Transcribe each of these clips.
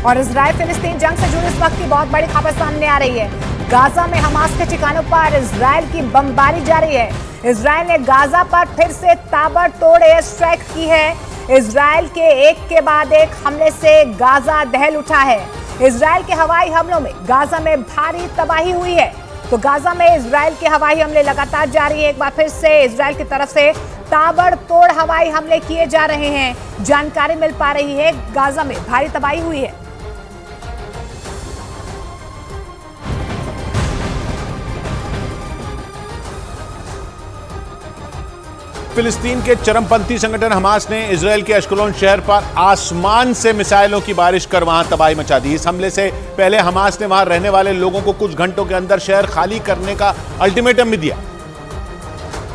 और इजराइल फिलिस्तीन जंग से जुड़ी इस वक्त की बहुत बड़ी खबर सामने आ रही है। गाजा में हमास के ठिकानों पर इजराइल की बमबारी जारी है। इजराइल ने गाजा पर फिर से ताबड़तोड़ एयर स्ट्राइक की है। इजराइल के एक के बाद एक हमले से गाजा दहल उठा है। इजराइल के हवाई हमलों में गाजा में भारी तबाही हुई है। तो गाजा में इजराइल के हवाई हमले लगातार जारी है। एक बार फिर से इजराइल की तरफ से ताबड़तोड़ हवाई हमले किए जा रहे हैं। जानकारी मिल पा रही है गाजा में भारी तबाही हुई है। फिलिस्तीन के चरमपंथी संगठन हमास ने इजराइल के अश्कलोन शहर पर आसमान से मिसाइलों की बारिश कर वहां तबाही मचा दी। इस हमले से पहले हमास ने वहां रहने वाले लोगों को कुछ घंटों के अंदर शहर खाली करने का अल्टीमेटम भी दिया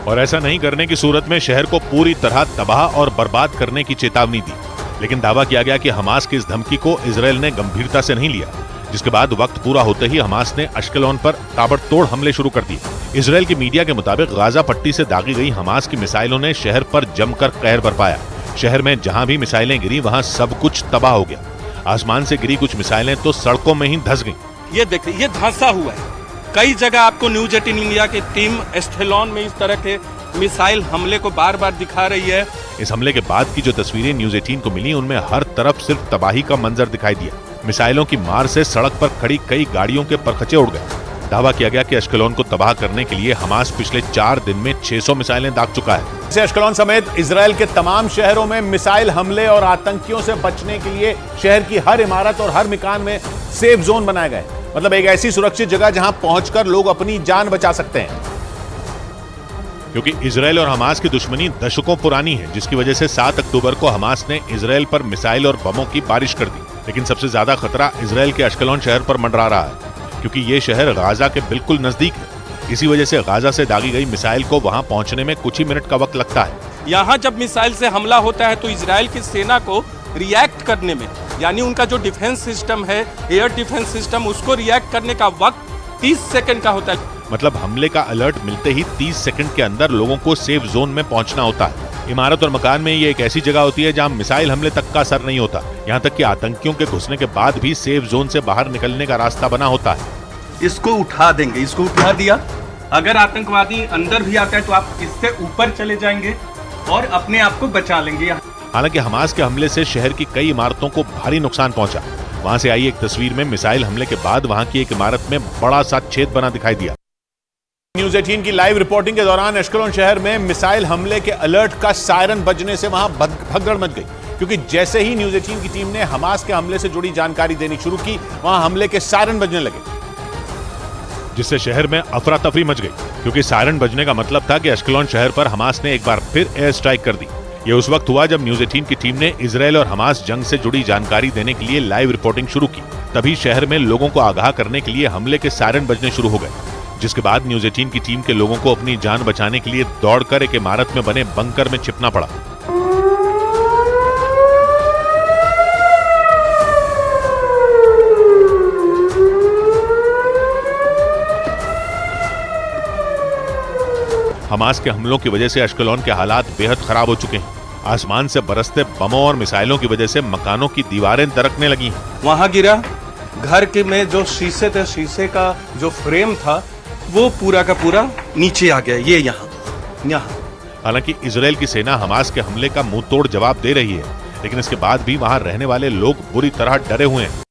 और ऐसा नहीं करने की सूरत में शहर को पूरी तरह तबाह और बर्बाद करने की चेतावनी दी। लेकिन दावा किया गया कि हमास की इस धमकी को इजराइल ने गंभीरता से नहीं लिया, जिसके बाद वक्त पूरा होते ही हमास ने अश्कलोन पर ताबड़तोड़ हमले शुरू कर दिए। इजराइल की मीडिया के मुताबिक गाजा पट्टी से दागी गई हमास की मिसाइलों ने शहर पर जमकर कहर बरपाया। शहर में जहां भी मिसाइलें गिरी वहां सब कुछ तबाह हो गया। आसमान से गिरी कुछ मिसाइलें तो सड़कों में ही धंस गईं। ये देखिए, ये धंसा हुआ है। कई जगह आपको न्यूज 18 इंडिया की टीम एस्थेलॉन में इस तरह के मिसाइल हमले को बार बार दिखा रही है। इस हमले के बाद की जो तस्वीरें न्यूज 18 को मिली उनमें हर तरफ सिर्फ तबाही का मंजर दिखाई दिया। मिसाइलों की मार से सड़क पर खड़ी कई गाड़ियों के परखचे उड़ गए। दावा किया गया कि अश्कलोन को तबाह करने के लिए हमास पिछले 4 दिन में 600 मिसाइलें दाग चुका है। इसे अश्कलोन समेत इजराइल के तमाम शहरों में मिसाइल हमले और आतंकियों से बचने के लिए शहर की हर इमारत और हर मकान में सेफ जोन बनाए गए। मतलब एक ऐसी सुरक्षित जगह जहां पहुंचकर लोग अपनी जान बचा सकते हैं। क्योंकि इजराइल और हमास की दुश्मनी दशकों पुरानी है, जिसकी वजह से 7 अक्टूबर को हमास ने इजराइल पर मिसाइल और बमों की बारिश कर दी। लेकिन सबसे ज्यादा खतरा इजराइल के अश्कलोन शहर पर मंडरा रहा है, क्योंकि ये शहर गाजा के बिल्कुल नजदीक है। इसी वजह से गाजा से दागी गई मिसाइल को वहां पहुंचने में कुछ ही मिनट का वक्त लगता है। यहाँ जब मिसाइल से हमला होता है तो इजराइल की सेना को रिएक्ट करने में, यानी उनका जो डिफेंस सिस्टम है, एयर डिफेंस सिस्टम, उसको रिएक्ट करने का वक्त 30 सेकंड का होता है। मतलब हमले का अलर्ट मिलते ही 30 सेकंड के अंदर लोगों को सेफ जोन में पहुंचना होता है। इमारत और मकान में ये एक ऐसी जगह होती है जहां मिसाइल हमले तक का असर नहीं होता। यहाँ तक कि आतंकियों के घुसने के बाद भी सेफ जोन से बाहर निकलने का रास्ता बना होता है। इसको उठा देंगे, इसको उठा दिया। अगर आतंकवादी अंदर भी आता है तो आप इससे ऊपर चले जाएंगे और अपने आप को बचा लेंगे। हालांकि हमास के हमले से शहर की कई इमारतों को भारी नुकसान पहुंचा। वहां से आई एक तस्वीर में मिसाइल हमले के बाद वहां की एक इमारत में बड़ा सा छेद बना दिखाई दिया। न्यूज 18 की लाइव रिपोर्टिंग के दौरान अश्कलोन शहर में मिसाइल हमले के अलर्ट का सायरन बजने से वहां भगदड़ मच गई, क्योंकि जैसे ही न्यूज 18 की टीम ने हमास के हमले से जुड़ी जानकारी देनी शुरू की, वहां हमले के सायरन बजने लगे, जिससे शहर में अफरा तफरी मच गई। क्योंकि सायरन बजने का मतलब था कि अश्कलोन शहर पर हमास ने एक बार फिर एयर स्ट्राइक कर दी। ये उस वक्त हुआ जब न्यूज 18 की टीम ने इजराइल और हमास जंग से जुड़ी जानकारी देने के लिए लाइव रिपोर्टिंग शुरू की। तभी शहर में लोगों को आगाह करने के लिए हमले के सायरन बजने शुरू हो गए, जिसके बाद न्यूज 18 की टीम के लोगों को अपनी जान बचाने के लिए दौड़कर एक इमारत में बने बंकर में छिपना पड़ा। हमास के हमलों की वजह से अश्कलोन के हालात बेहद खराब हो चुके हैं। आसमान से बरसते बमों और मिसाइलों की वजह से मकानों की दीवारें दरकने लगी हैं। वहां गिरा, घर के में जो शीशे थे, शीशे का जो फ्रेम था वो पूरा का पूरा नीचे आ गया। ये यहाँ। हालांकि इजराइल की सेना हमास के हमले का मुंह तोड़ जवाब दे रही है, लेकिन इसके बाद भी वहां रहने वाले लोग बुरी तरह डरे हुए हैं।